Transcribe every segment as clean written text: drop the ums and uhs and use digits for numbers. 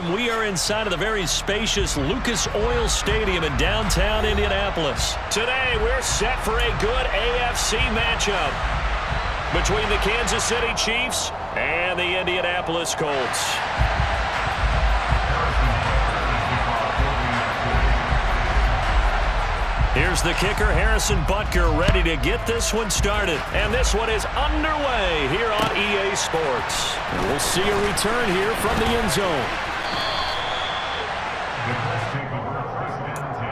welcome. We are inside of the very spacious Lucas Oil Stadium in downtown Indianapolis. Today, we're set for a good AFC matchup between the Kansas City Chiefs and the Indianapolis Colts. Here's the kicker, Harrison Butker, ready to get this one started. And this one is underway here on EA Sports. And we'll see a return here from the end zone. The Colts take over first and 10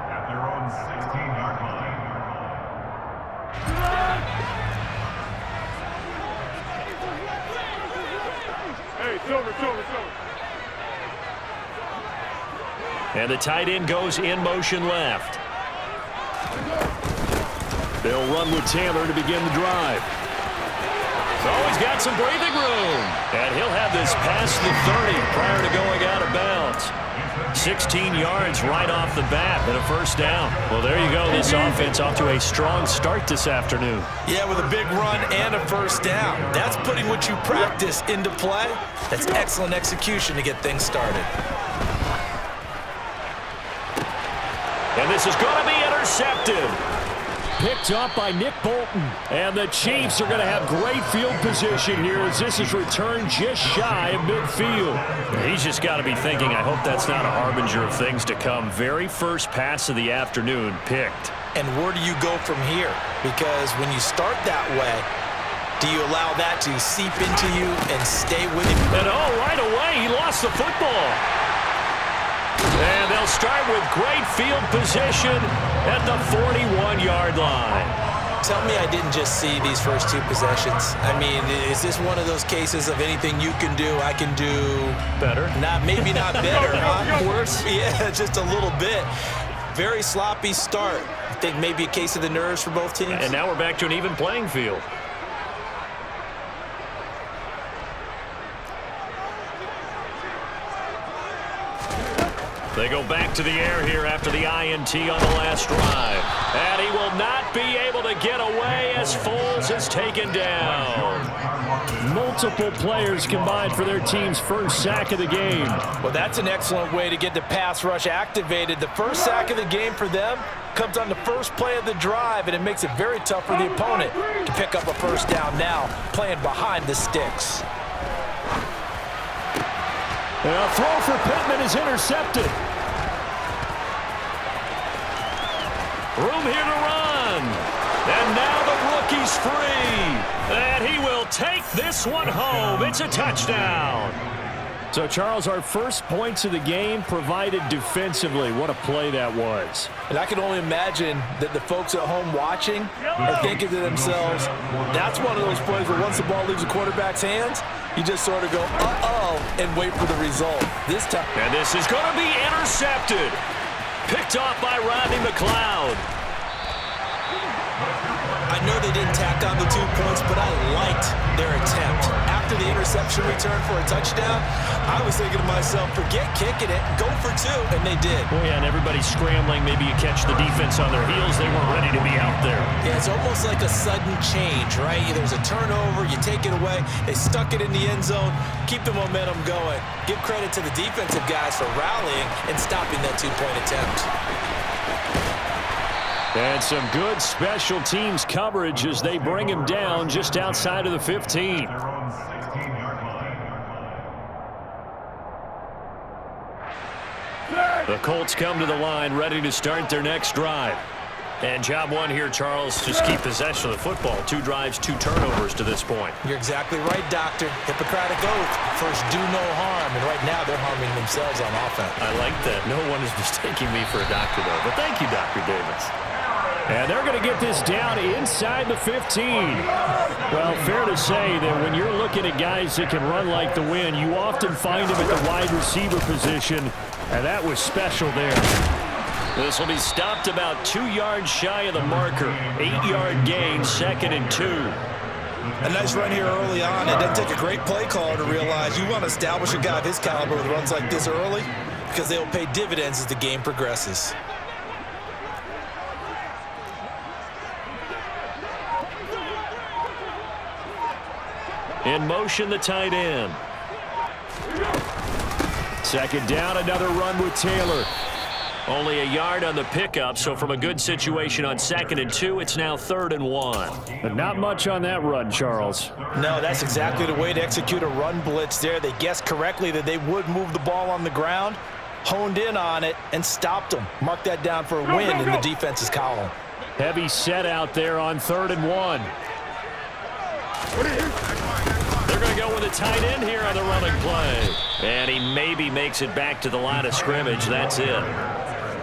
at their own 16-yard line. Hey, Silver. And the tight end goes in motion left. They'll run with Taylor to begin the drive. Oh, he's got some breathing room. And he'll have this past the 30 prior to going out of bounds. 16 yards right off the bat and a first down. Well, there you go. This offense off to a strong start this afternoon. Yeah, with a big run and a first down. That's putting what you practice into play. That's excellent execution to get things started. And this is going to be intercepted. Picked up by Nick Bolton. And the Chiefs are going to have great field position here as this is returned just shy of midfield. He's just got to be thinking, I hope that's not a harbinger of things to come. Very first pass of the afternoon picked. And where do you go from here? Because when you start that way, do you allow that to seep into you and stay with you? And right away, he lost the football. And they'll start with great field position at the 41-yard line. Tell me I didn't just see these first two possessions. I mean, is this one of those cases of anything you can do, I can do better? Maybe not better, huh? Worse? Yeah, just a little bit. Very sloppy start. I think maybe a case of the nerves for both teams. And now we're back to an even playing field. They go back to the air here after the INT on the last drive. And he will not be able to get away as Foles is taken down. Multiple players combined for their team's first sack of the game. Well, that's an excellent way to get the pass rush activated. The first sack of the game for them comes on the first play of the drive, and it makes it very tough for the opponent to pick up a first down now, playing behind the sticks. And a throw for Pittman is intercepted. Room here to run. And now the rookie's free. And he will take this one home. It's a touchdown. So, Charles, our first points of the game provided defensively. What a play that was. And I can only imagine that the folks at home watching are thinking to themselves, that's one of those plays where once the ball leaves the quarterback's hands, you just sort of go, uh-oh, and wait for the result. This time. And this is going to be intercepted. Picked off by Rodney McLeod. I know they didn't tack on the 2 points, but I liked their attempt. After the interception return for a touchdown, I was thinking to myself, forget kicking it, go for 2, and they did. Oh, yeah, and everybody's scrambling. Maybe you catch the defense on their heels. They weren't ready to be out there. Yeah, it's almost like a sudden change, right? There's a turnover, you take it away, they stuck it in the end zone, keep the momentum going. Give credit to the defensive guys for rallying and stopping that 2-point attempt. And some good special teams coverage as they bring him down just outside of the 15. Their own 16-yard line. The Colts come to the line ready to start their next drive. And job one here, Charles, just keep possession of the football. 2 drives, 2 turnovers to this point. You're exactly right, Doctor. Hippocratic oath. First, do no harm. And right now, they're harming themselves on offense. I like that. No one is mistaking me for a doctor, though. But thank you, Dr. Davis. And they're going to get this down inside the 15. Well, fair to say that when you're looking at guys that can run like the wind, you often find them at the wide receiver position, and that was special there. This will be stopped about 2 yards shy of the marker. 8-yard gain, 2nd and 2. A nice run here early on. It doesn't take a great play caller to realize you want to establish a guy of his caliber with runs like this early because they will pay dividends as the game progresses. In motion, the tight end. Second down, another run with Taylor. Only a yard on the pickup, so from a good situation on 2nd and 2, it's now 3rd and 1. But not much on that run, Charles. No, that's exactly the way to execute a run blitz there. They guessed correctly that they would move the ball on the ground, honed in on it, and stopped them. Mark that down for a win in the defense's column. Heavy set out there on 3rd and 1. They're going to go with a tight end here on the running play. And he maybe makes it back to the line of scrimmage. That's it.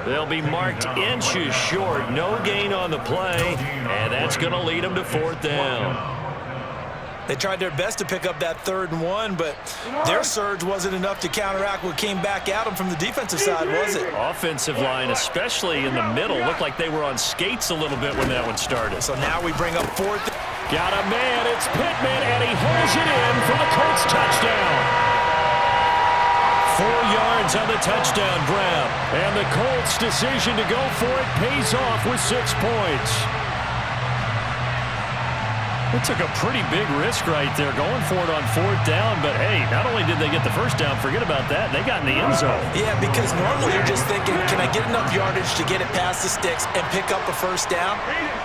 They'll be marked inches short. No gain on the play. And that's going to lead them to 4th down. They tried their best to pick up that 3rd and 1, but their surge wasn't enough to counteract what came back at them from the defensive side, was it? Offensive line, especially in the middle, looked like they were on skates a little bit when that one started. So now we bring up 4th. Got a man, it's Pittman, and he holds it in for the Colts touchdown. 4 yards on the touchdown grab. And the Colts' decision to go for it pays off with 6 points. They took a pretty big risk right there going for it on 4th down. But, hey, not only did they get the first down, forget about that, they got in the end zone. Yeah, because normally you're just thinking, can I get enough yardage to get it past the sticks and pick up a first down?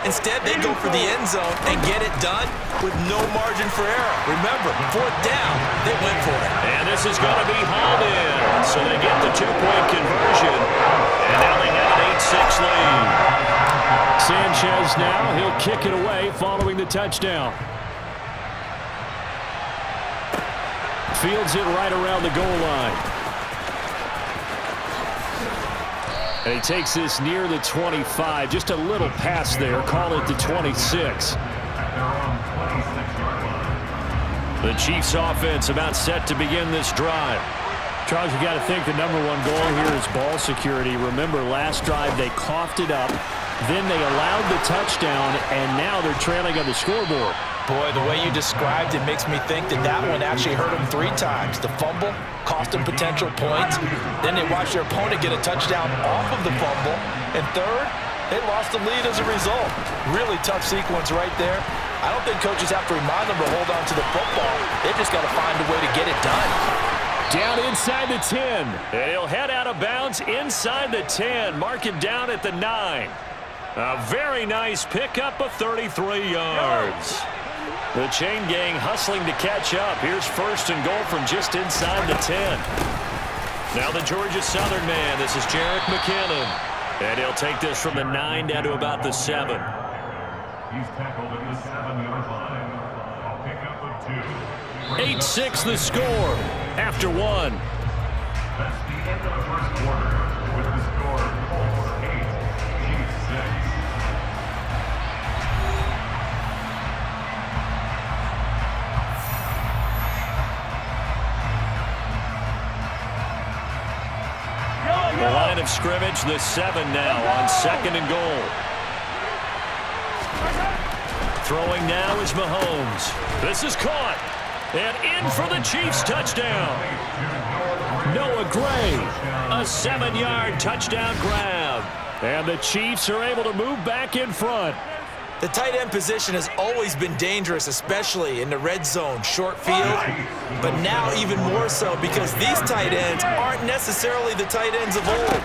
Instead, they go for the end zone and get it done with no margin for error. Remember, 4th down, they went for it. And this is going to be hauled in. So they get the 2-point conversion. And now they have an 8-6 lead. Sanchez now, he'll kick it away following the touchdown. Fields it right around the goal line. And he takes this near the 25. Just a little pass there. Call it the 26. The Chiefs offense about set to begin this drive. Charles, you got to think the #1 goal here is ball security. Remember, last drive they coughed it up. Then they allowed the touchdown, and now they're trailing on the scoreboard. Boy, the way you described it makes me think that that one actually hurt them 3 times. The fumble cost them potential points. Then they watched their opponent get a touchdown off of the fumble. And third, they lost the lead as a result. Really tough sequence right there. I don't think coaches have to remind them to hold on to the football. They just got to find a way to get it done. Down inside the 10. And he'll head out of bounds inside the 10. Mark it down at the 9. A very nice pickup of 33 yards. The chain gang hustling to catch up. Here's 1st and goal from just inside the 10. Now the Georgia Southern man. This is Jerick McKinnon. And he'll take this from the 9 down to about the 7. He's tackled at the 7-yard line. A pickup of 2. 8-6 the score after 1. That's the end of the first quarter with the score Colts 8, Chiefs 6. The line of scrimmage, the 7 now on 2nd and goal. Throwing now is Mahomes. This is caught. And in for the Chiefs touchdown. Noah Gray. A 7-yard touchdown grab. And the Chiefs are able to move back in front. The tight end position has always been dangerous, especially in the red zone, short field. But now even more so because these tight ends aren't necessarily the tight ends of old.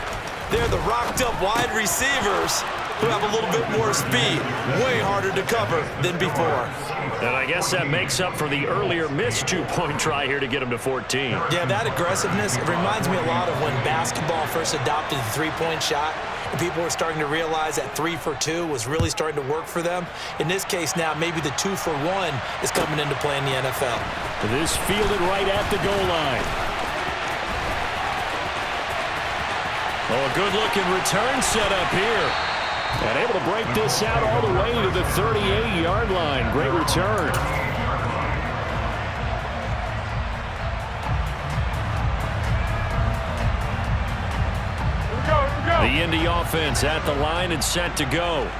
They're the rocked-up wide receivers who have a little bit more speed, way harder to cover than before. And I guess that makes up for the earlier missed 2-point try here to get them to 14. Yeah, that aggressiveness, it reminds me a lot of when basketball first adopted the 3-point shot. And people were starting to realize that 3 for 2 was really starting to work for them. In this case now, maybe the 2 for 1 is coming into play in the NFL. This fielded right at the goal line. Oh, a good-looking return set up here. And able to break this out all the way to the 38-yard line. Great return. The Indy offense at the line and set to go.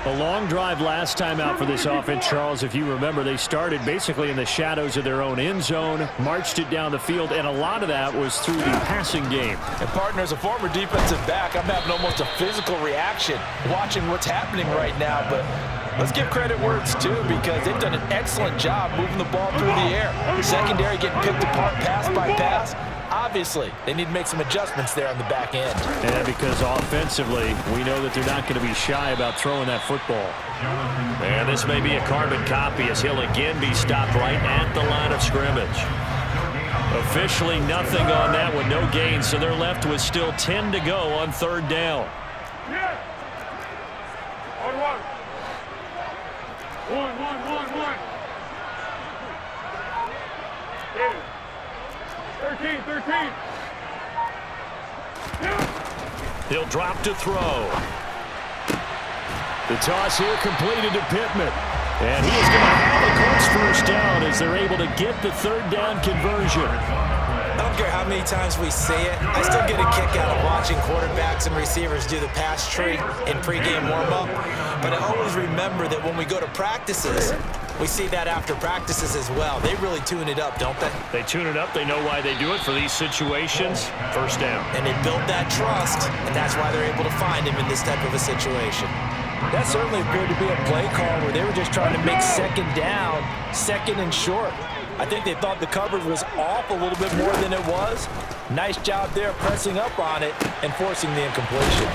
A long drive last time out for this offense, Charles. If you remember, they started basically in the shadows of their own end zone, marched it down the field, and a lot of that was through the passing game. And partner, as a former defensive back, I'm having almost a physical reaction watching what's happening right now. But let's give credit where it's due because they've done an excellent job moving the ball through the air. Secondary getting picked apart pass by pass. Obviously, they need to make some adjustments there on the back end. And because offensively, we know that they're not going to be shy about throwing that football. And this may be a carbon copy as he'll again be stopped right at the line of scrimmage. Officially nothing on that one, no gain, so they're left with still 10 to go on third down. One. 13. He'll drop to throw. The toss here completed to Pittman. And he is going to have the Colts first down as they're able to get the third down conversion. I don't care how many times we say it, I still get a kick out of watching quarterbacks and receivers do the pass tree in pregame warm-up. But I always remember that when we go to practices, we see that after practices as well. They really tune it up, don't they? They tune it up. They know why they do it for these situations. First down. And they build that trust, and that's why they're able to find him in this type of a situation. That certainly appeared to be a play call where they were just trying to make second down, second and short. I think they thought the coverage was off a little bit more than it was. Nice job there pressing up on it and forcing the incompletion.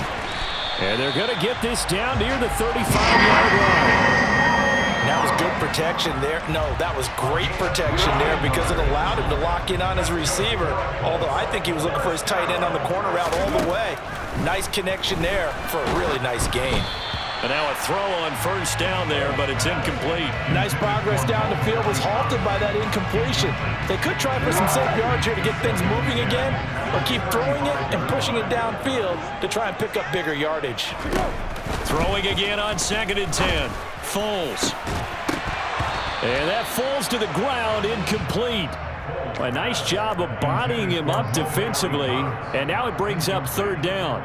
And they're going to get this down near the 35-yard line. That was good protection there. No, that was great protection there because it allowed him to lock in on his receiver. Although I think he was looking for his tight end on the corner route all the way. Nice connection there for a really nice gain. And now a throw on first down there, but it's incomplete. Nice progress down the field was halted by that incompletion. They could try for some safe yards here to get things moving again, or keep throwing it and pushing it downfield to try and pick up bigger yardage. Throwing again on 2nd and 10. Foles. And that falls to the ground, incomplete. A nice job of bodying him up defensively, and now it brings up third down.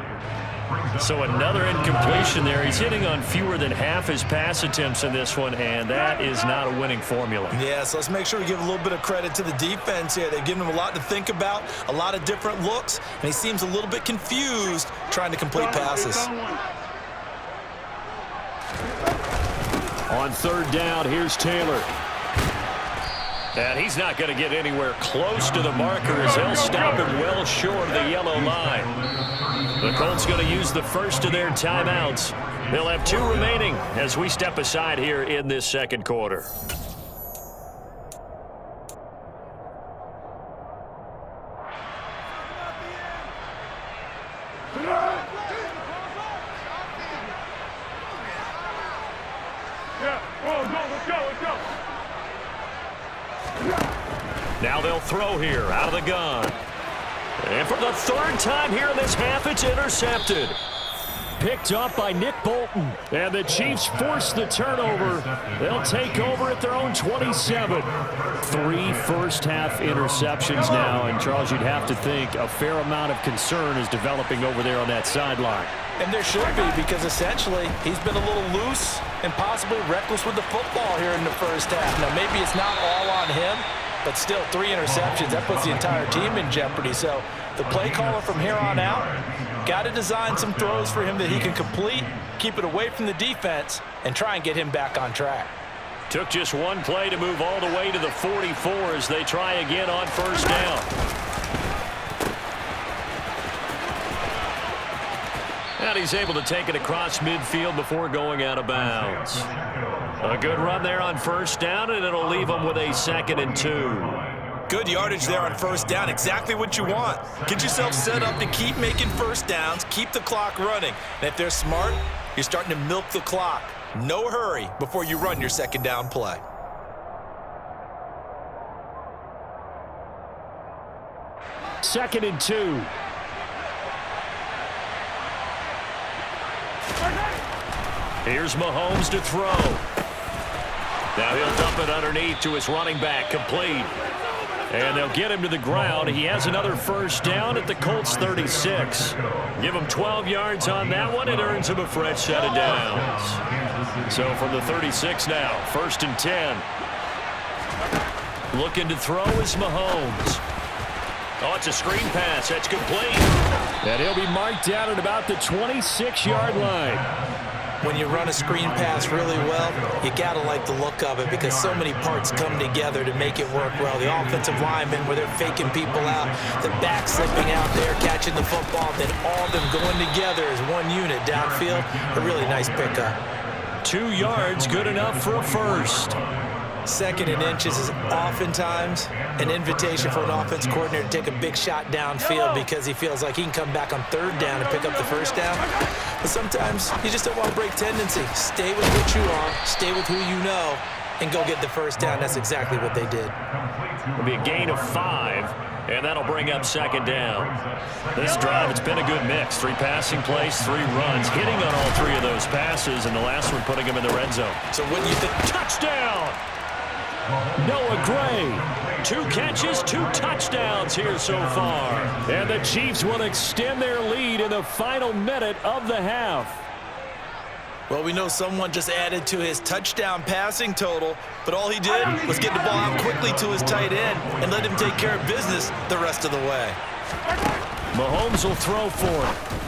So another incompletion there. He's hitting on fewer than half his pass attempts in this one, and that is not a winning formula. Yeah, so let's make sure we give a little bit of credit to the defense here. They've given him a lot to think about, a lot of different looks, and he seems a little bit confused trying to complete passes. On third down, here's Taylor. And he's not going to get anywhere close to the marker as they'll stop him well short of the yellow line. The Colts going to use the first of their timeouts. They'll have 2 remaining as we step aside here in this second quarter. Now they'll throw here out of the gun. And for the third time here in this half, it's intercepted. Picked up by Nick Bolton. And the Chiefs force the turnover. They'll take over at their own 27. 3 first-half interceptions now. And, Charles, you'd have to think a fair amount of concern is developing over there on that sideline. And there should be, because essentially he's been a little loose and possibly reckless with the football here in the first half. Now, maybe it's not all on him, but still 3 interceptions. That puts the entire team in jeopardy. So the play caller from here on out got to design some throws for him that he can complete, keep it away from the defense, and try and get him back on track. Took just one play to move all the way to the 44 as they try again on first down. And he's able to take it across midfield before going out of bounds. A good run there on first down, and it'll leave them with a 2nd and 2. Good yardage there on first down. Exactly what you want. Get yourself set up to keep making first downs, keep the clock running. And if they're smart, you're starting to milk the clock. No hurry before you run your second down play. Second and 2. Here's Mahomes to throw. Now he'll dump it underneath to his running back, complete. And they'll get him to the ground. He has another first down at the Colts 36. Give him 12 yards on that one. It earns him a fresh set of downs. So from the 36 now, 1st and 10. Looking to throw is Mahomes. Oh, it's a screen pass. That's complete. And he'll be marked down at about the 26-yard line. when you run a screen pass really well, you got to like the look of it because so many parts come together to make it work well. The offensive linemen, where they're faking people out, the back slipping out there, catching the football, then all of them going together as one unit downfield. A really nice pickup. 2 yards, good enough for a first. 2nd and inches is oftentimes an invitation for an offense coordinator to take a big shot downfield because he feels like he can come back on 3rd down and pick up the 1st down. But sometimes you just don't want to break tendency. Stay with what you are, stay with who you know, and go get the 1st down. That's exactly what they did. It'll be a gain of 5, and that'll bring up 2nd down. This drive, it's been a good mix. 3 passing plays, 3 runs, hitting on all 3 of those passes, and the last one putting him in the red zone. So what do you think? Touchdown! Noah Gray, 2 catches, 2 touchdowns here so far. And the Chiefs will extend their lead in the final minute of the half. Well, we know someone just added to his touchdown passing total, but all he did was get the ball out quickly to his tight end and let him take care of business the rest of the way. Mahomes will throw for it.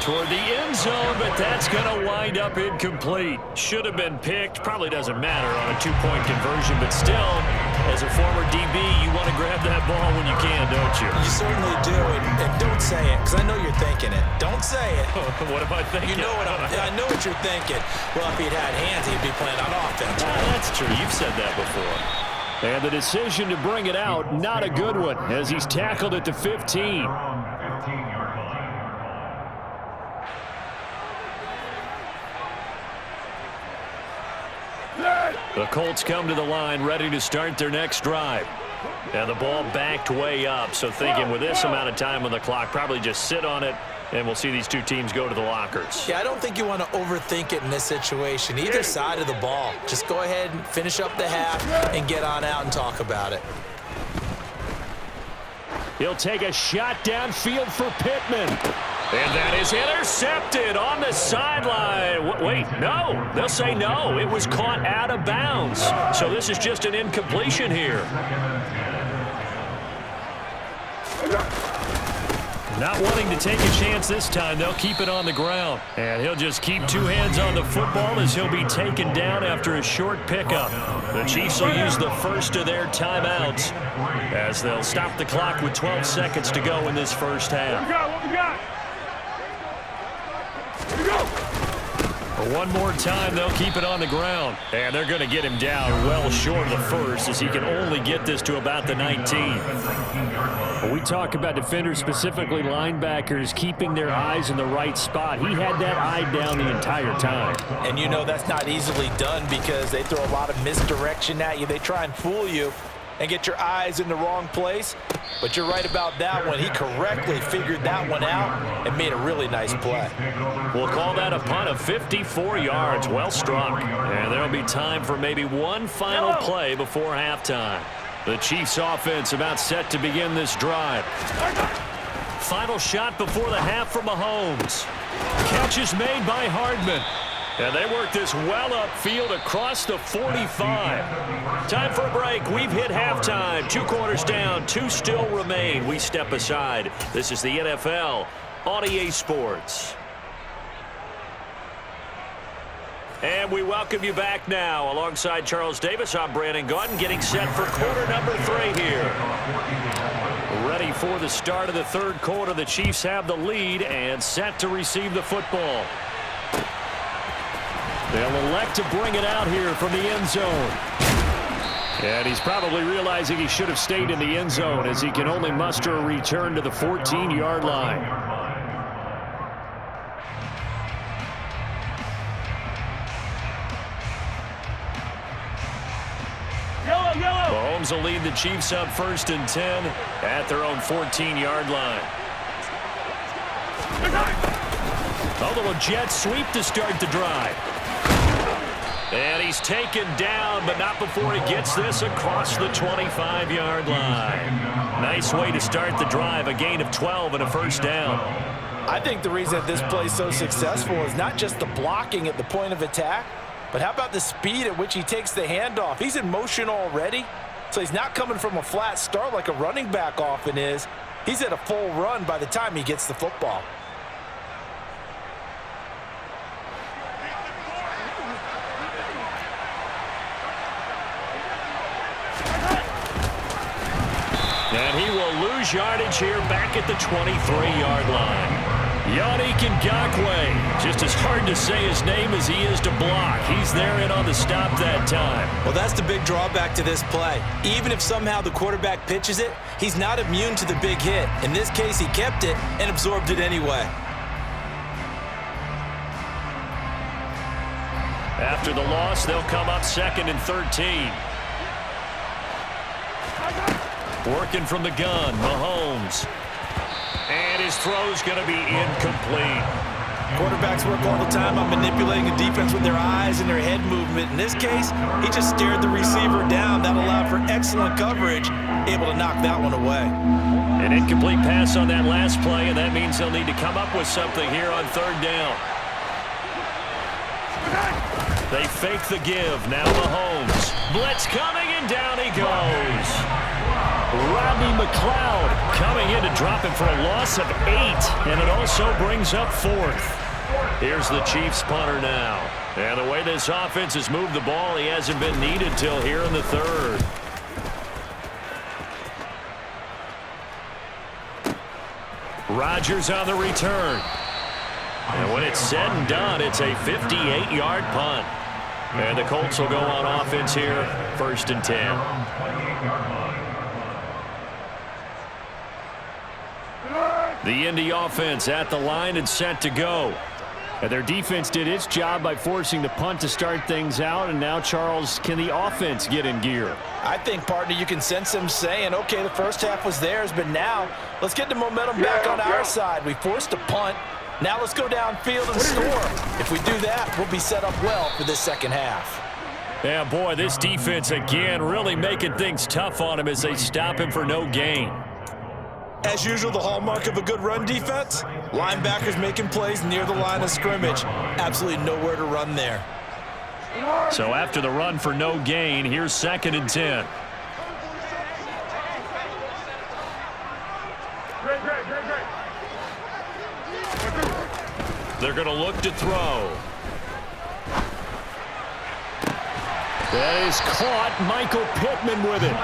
Toward the end zone, but that's going to wind up incomplete. Should have been picked. Probably doesn't matter on a 2-point conversion, but still, as a former DB, you want to grab that ball when you can, don't you? You certainly do, and don't say it, because I know you're thinking it. Don't say it. What am I thinking? You know what I know what you're thinking. Well, if he'd had hands, he'd be playing on offense. That's true. You've said that before. And the decision to bring it out, not a good one, as he's tackled at the 15. The Colts come to the line ready to start their next drive. And the ball backed way up, so thinking with this amount of time on the clock, probably just sit on it, and we'll see these 2 teams go to the lockers. Yeah, I don't think you want to overthink it in this situation. Either side of the ball. Just go ahead and finish up the half and get on out and talk about it. He'll take a shot downfield for Pittman. And that is intercepted on the sideline. Wait, no. They'll say no. It was caught out of bounds. So this is just an incompletion here. Not wanting to take a chance this time, they'll keep it on the ground. And he'll just keep 2 hands on the football as he'll be taken down after a short pickup. The Chiefs will use the first of their timeouts as they'll stop the clock with 12 seconds to go in this first half. What we got? One more time, they'll keep it on the ground. And they're going to get him down well short of the first as he can only get this to about the 19. When we talk about defenders, specifically linebackers, keeping their eyes in the right spot, he had that eye down the entire time. And you know that's not easily done because they throw a lot of misdirection at you. They try and fool you and get your eyes in the wrong place. But you're right about that one. He correctly figured that one out and made a really nice play. We'll call that a punt of 54 yards. Well struck. And there'll be time for maybe one final play before halftime. The Chiefs offense about set to begin this drive. Final shot before the half from Mahomes. Catch is made by Hardman. And they work this well upfield across the 45. Time for a break. We've hit halftime. 2 quarters down. 2 still remain. We step aside. This is the NFL on EA Sports. And we welcome you back now. Alongside Charles Davis, I'm Brandon Gaudin, getting set for quarter number 3 here. Ready for the start of the 3rd quarter. The Chiefs have the lead and set to receive the football. They'll elect to bring it out here from the end zone. And he's probably realizing he should have stayed in the end zone as he can only muster a return to the 14-yard line. Mahomes will lead the Chiefs up 1st and 10 at their own 14-yard line. A little jet sweep to start the drive. And he's taken down, but not before he gets this across the 25-yard line. Nice way to start the drive, a gain of 12 and a 1st down. I think the reason that this play is so successful is not just the blocking at the point of attack, but how about the speed at which he takes the handoff? He's in motion already, so he's not coming from a flat start like a running back often is. He's at a full run by the time he gets the football. lose yardage here back at the 23-yard line. Yannick Ngakoue, just as hard to say his name as he is to block. He's there in on the stop that time. Well, that's the big drawback to this play. Even if somehow the quarterback pitches it, he's not immune to the big hit. In this case, he kept it and absorbed it anyway. After the loss, they'll come up 2nd and 13. Working from the gun, Mahomes. And his throw's going to be incomplete. Quarterbacks work all the time on manipulating a defense with their eyes and their head movement. In this case, he just stared the receiver down. That allowed for excellent coverage, able to knock that one away. An incomplete pass on that last play, and that means they'll need to come up with something here on 3rd down. They fake the give. Now Mahomes. Blitz coming, and down he goes. Rodney McLeod coming in to drop it for a loss of 8, and it also brings up 4th. Here's the Chiefs punter now. And the way this offense has moved the ball, he hasn't been needed till here in the 3rd. Rodgers on the return. And when it's said and done, it's a 58-yard punt. And the Colts will go on offense here, 1st and 10. The Indy offense at the line and set to go. And their defense did its job by forcing the punt to start things out. And now, Charles, can the offense get in gear? I think, partner, you can sense them saying, okay, the first half was theirs, but now let's get the momentum back on our side. We forced a punt. Now let's go downfield and score. If we do that, we'll be set up well for this second half. Yeah, boy, this defense again really making things tough on him as they stop him for no gain. As usual, the hallmark of a good run defense, linebackers making plays near the line of scrimmage. Absolutely nowhere to run there. So after the run for no gain, here's 2nd and 10. They're going to look to throw. That is caught. Michael Pittman with it.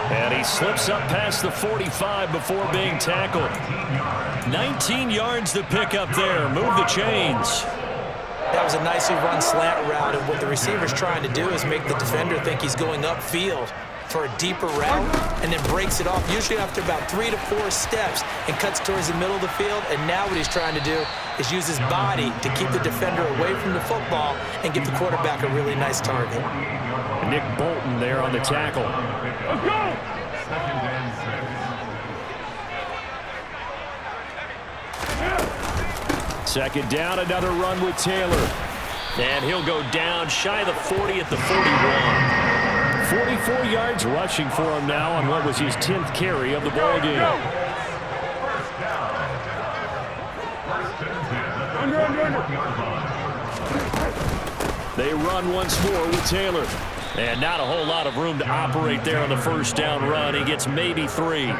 And he slips up past the 45 before being tackled. 19 yards to pick up there. Move the chains. That was a nicely run slant route, and what the receiver's trying to do is make the defender think he's going upfield for a deeper route, and then breaks it off, usually after about 3 to 4 steps, and cuts towards the middle of the field. And now what he's trying to do is use his body to keep the defender away from the football and give the quarterback a really nice target. And Nick Bolton there on the tackle. Let's go! 2nd and 6. 2nd down, another run with Taylor. And he'll go down shy of the 40 at the 41. 44 yards rushing for him now on what was his 10th carry of the ball game. First down. 1st and 10. They run once more with Taylor. And not a whole lot of room to operate there on the 1st down run. He gets maybe 3. Yeah,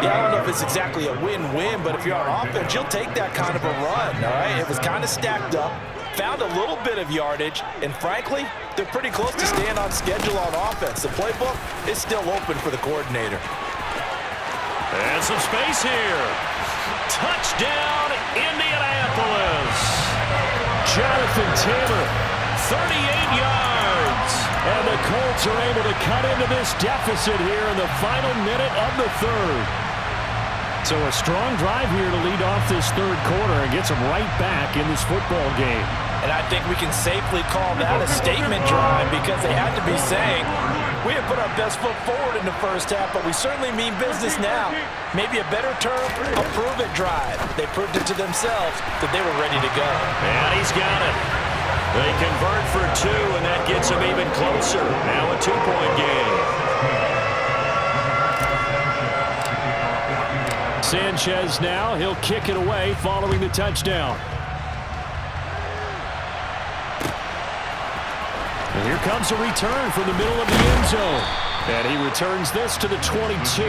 I don't know if it's exactly a win-win, but if you're on offense, you'll take that kind of a run, all right? It was kind of stacked up, found a little bit of yardage, and frankly, they're pretty close to staying on schedule on offense. The playbook is still open for the coordinator. And some space here. Touchdown, Indianapolis. Jonathan Taylor, 38 yards. and the Colts are able to cut into this deficit here in the final minute of the 3rd. So a strong drive here to lead off this 3rd quarter and gets them right back in this football game. And I think we can safely call that a statement drive because they had to be saying, we have put our best foot forward in the first half, but we certainly mean business now. Maybe a better term, a prove-it drive. They proved it to themselves that they were ready to go. And he's got it. They convert for 2, and that gets them even closer. Now a 2-point game. Sanchez now, he'll kick it away following the touchdown. And here comes a return from the middle of the end zone. And he returns this to the 22.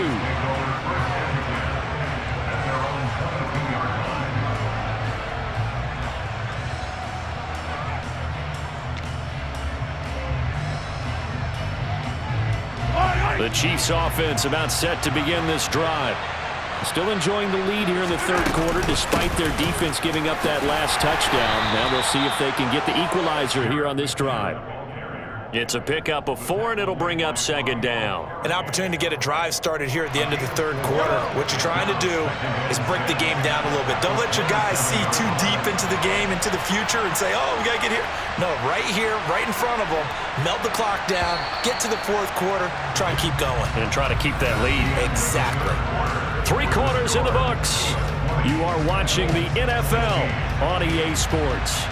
The Chiefs offense about set to begin this drive. Still enjoying the lead here in the third quarter despite their defense giving up that last touchdown. Now we'll see if they can get the equalizer here on this drive. It's a pickup of 4, and it'll bring up second down. An opportunity to get a drive started here at the end of the third quarter. What you're trying to do is break the game down a little bit. Don't let your guys see too deep into the game, into the future, and say, oh, we got to get here. No, right here, right in front of them, melt the clock down, get to the fourth quarter, try and keep going. And try to keep that lead. Exactly. 3 quarters in the books. You are watching the NFL on EA Sports.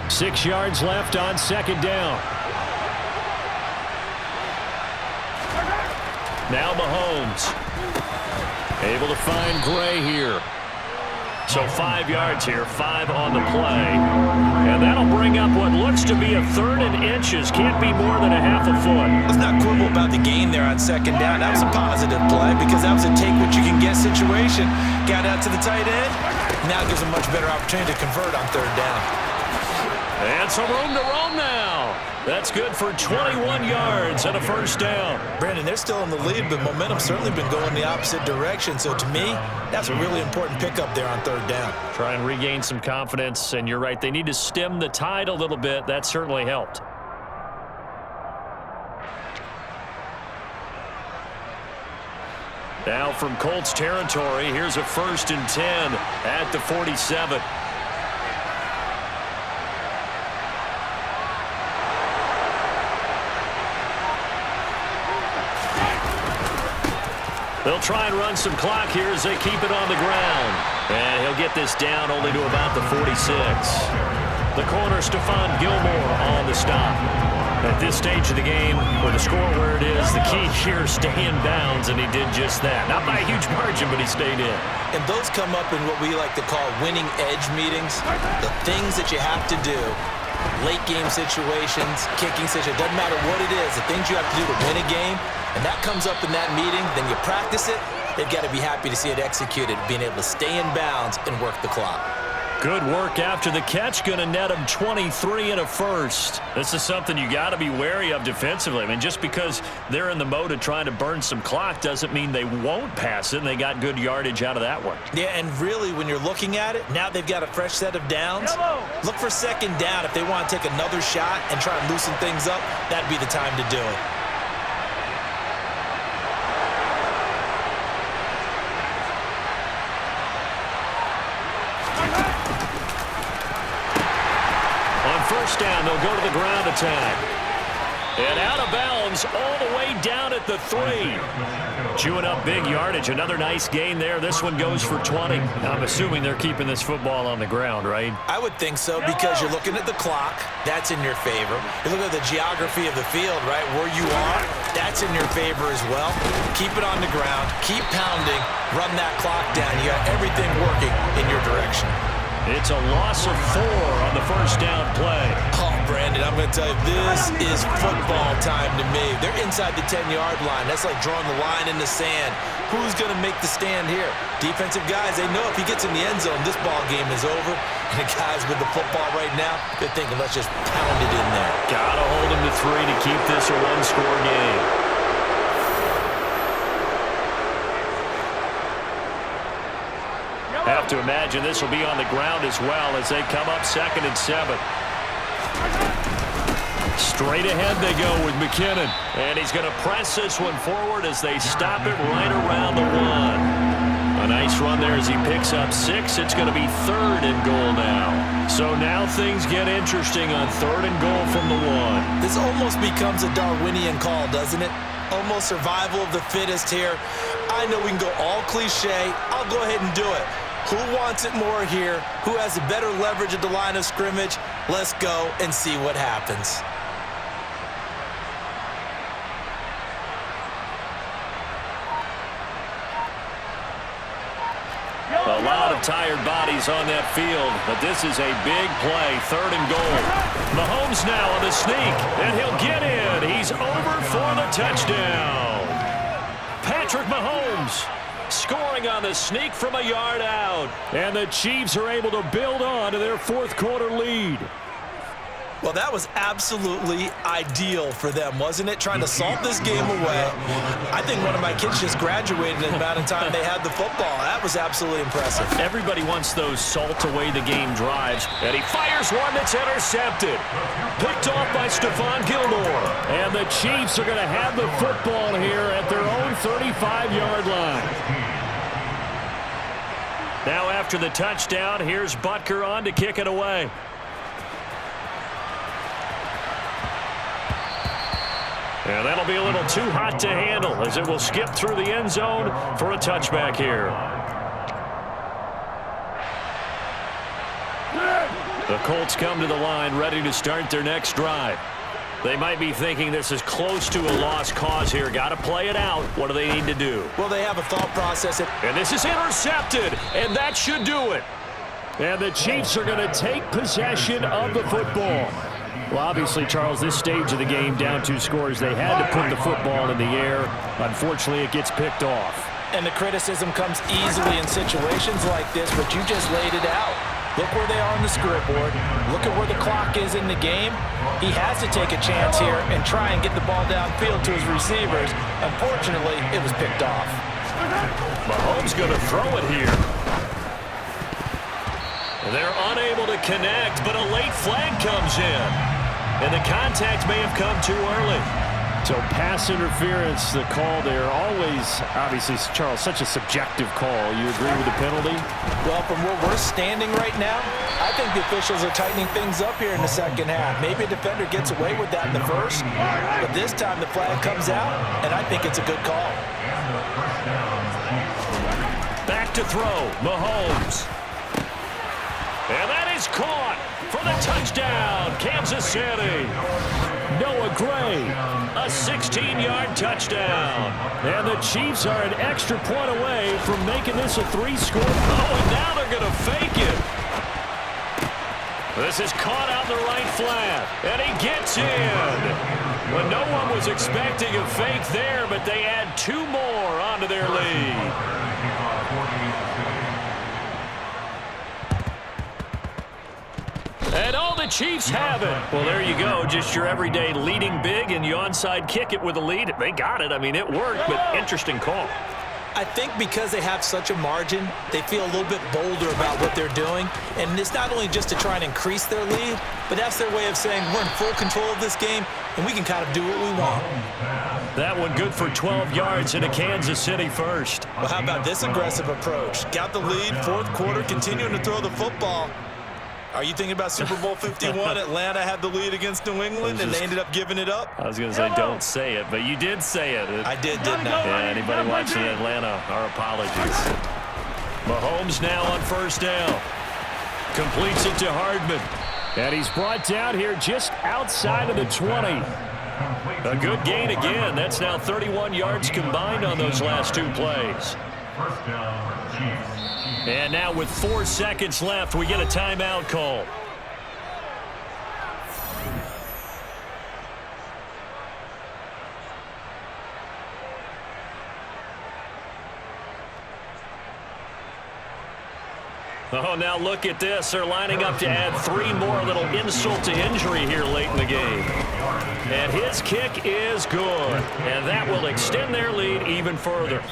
Six yards left on second down. Now Mahomes. Able to find Gray here. So 5 yards here, 5 on the play. And that'll bring up what looks to be a 3rd and inches. Can't be more than a half a foot. Let's not quibble about the gain there on second down. That was a positive play because that was a take-what-you-can-get situation. Got out to the tight end. Now gives a much better opportunity to convert on third down. And some room to roam now. That's good for 21 yards and a first down. Brandon, they're still in the lead, but momentum's certainly been going the opposite direction. So to me, that's a really important pickup there on third down. Try and regain some confidence, and you're right. They need to stem the tide a little bit. That certainly helped. Now from Colts territory, here's a 1st and 10 at the 47. They'll try and run some clock here as they keep it on the ground. And he'll get this down only to about the 46. The corner, Stephon Gilmore, on the stop. At this stage of the game, with the score where it is, the key here, stay in bounds, and he did just that. Not by a huge margin, but he stayed in. And those come up in what we like to call winning edge meetings. The things that you have to do, late game situations, kicking situations, doesn't matter what it is, the things you have to do to win a game, and that comes up in that meeting, then you practice it, they've got to be happy to see it executed, being able to stay in bounds and work the clock. Good work after the catch. Going to net him 23 and a first. This is something you got to be wary of defensively. I mean, just because they're in the mode of trying to burn some clock doesn't mean they won't pass it, and they got good yardage out of that one. Yeah, and really, when you're looking at it, now they've got a fresh set of downs. Look for second down. If they want to take another shot and try and loosen things up, that'd be the time to do it. First down, they'll go to the ground attack. And out of bounds all the way down at the 3. Chewing up big yardage. Another nice gain there. This one goes for 20. I'm assuming they're keeping this football on the ground, right? I would think so because you're looking at the clock. That's in your favor. You look at the geography of the field, right? Where you are, that's in your favor as well. Keep it on the ground. Keep pounding. Run that clock down. You got everything working in your direction. It's a loss of 4 on the first down play. Oh, Brandon, I'm going to tell you, this is football time to me. They're inside the 10-yard line. That's like drawing the line in the sand. Who's going to make the stand here? Defensive guys, they know if he gets in the end zone, this ball game is over. And the guys with the football right now, they're thinking, let's just pound it in there. Got to hold him to 3 to keep this a one-score game. Have to imagine this will be on the ground as well as they come up 2nd and 7. Straight ahead they go with McKinnon. And he's going to press this one forward as they stop it right around the 1. A nice run there as he picks up 6. It's going to be 3rd and goal now. So now things get interesting on 3rd and goal from the 1. This almost becomes a Darwinian call, doesn't it? Almost survival of the fittest here. I know we can go all cliche. I'll go ahead and do it. Who wants it more here? Who has a better leverage at the line of scrimmage? Let's go and see what happens. A lot of tired bodies on that field, but this is a big play, 3rd and goal. Mahomes now on the sneak, and he'll get in. He's over for the touchdown. Patrick Mahomes scoring on the sneak from a yard out. And the Chiefs are able to build on to their 4th quarter lead. Well, that was absolutely ideal for them, wasn't it? Trying to salt this game away. I think one of my kids just graduated in the amount of time they had the football. That was absolutely impressive. Everybody wants those salt-away-the-game drives, and he fires one that's intercepted. Picked off by Stephon Gilmore. And the Chiefs are going to have the football here at their own 35-yard line. Now after the touchdown, here's Butker on to kick it away. And that'll be a little too hot to handle as it will skip through the end zone for a touchback here. The Colts come to the line ready to start their next drive. They might be thinking this is close to a lost cause here. Got to play it out. What do they need to do? Well, they have a thought process. And this is intercepted, and that should do it. And the Chiefs are going to take possession of the football. Well, obviously, Charles, this stage of the game, down 2 scores, they had to put the football in the air. Unfortunately, it gets picked off. And the criticism comes easily in situations like this, but you just laid it out. Look where they are on the scoreboard. Look at where the clock is in the game. He has to take a chance here and try and get the ball downfield to his receivers. Unfortunately, it was picked off. Mahomes going to throw it here. They're unable to connect, but a late flag comes in. And the contact may have come too early. So pass interference, the call there, always, obviously, Charles, such a subjective call. You agree with the penalty? Well, from where we're standing right now, I think the officials are tightening things up here in the second half. Maybe a defender gets away with that in the first, but this time the flag comes out, and I think it's a good call. Back to throw, Mahomes. And that is caught for the touchdown, Kansas City. Noah Gray. A 16-yard touchdown. And the Chiefs are an extra point away from making this a 3-score. Oh, and now they're going to fake it. This is caught out in the right flat, and he gets in. Well, no one was expecting a fake there, but they add 2 more onto their lead. And all the Chiefs have it. Well, there you go. Just your everyday leading big, and you onside kick it with a lead. They got it. I mean, it worked, but interesting call. I think because they have such a margin, they feel a little bit bolder about what they're doing. And it's not only just to try and increase their lead, but that's their way of saying we're in full control of this game, and we can kind of do what we want. That one good for 12 yards into Kansas City first. Well, how about this aggressive approach? Got the lead, 4th quarter, continuing to throw the football. Are you thinking about Super Bowl 51? Atlanta had the lead against New England, and they ended up giving it up? I was going to say don't say it, but you did say it. I did, didn't I? Yeah, anybody watching Atlanta, our apologies. Mahomes now on 1st down. Completes it to Hardman. And he's brought down here just outside of the 20. A good gain again. That's now 31 yards combined on those last 2 plays. First down, Chiefs. And now with 4 seconds left, we get a timeout call. Oh, now look at this. They're lining up to add 3 more, a little insult to injury here late in the game. And his kick is good. And that will extend their lead even further.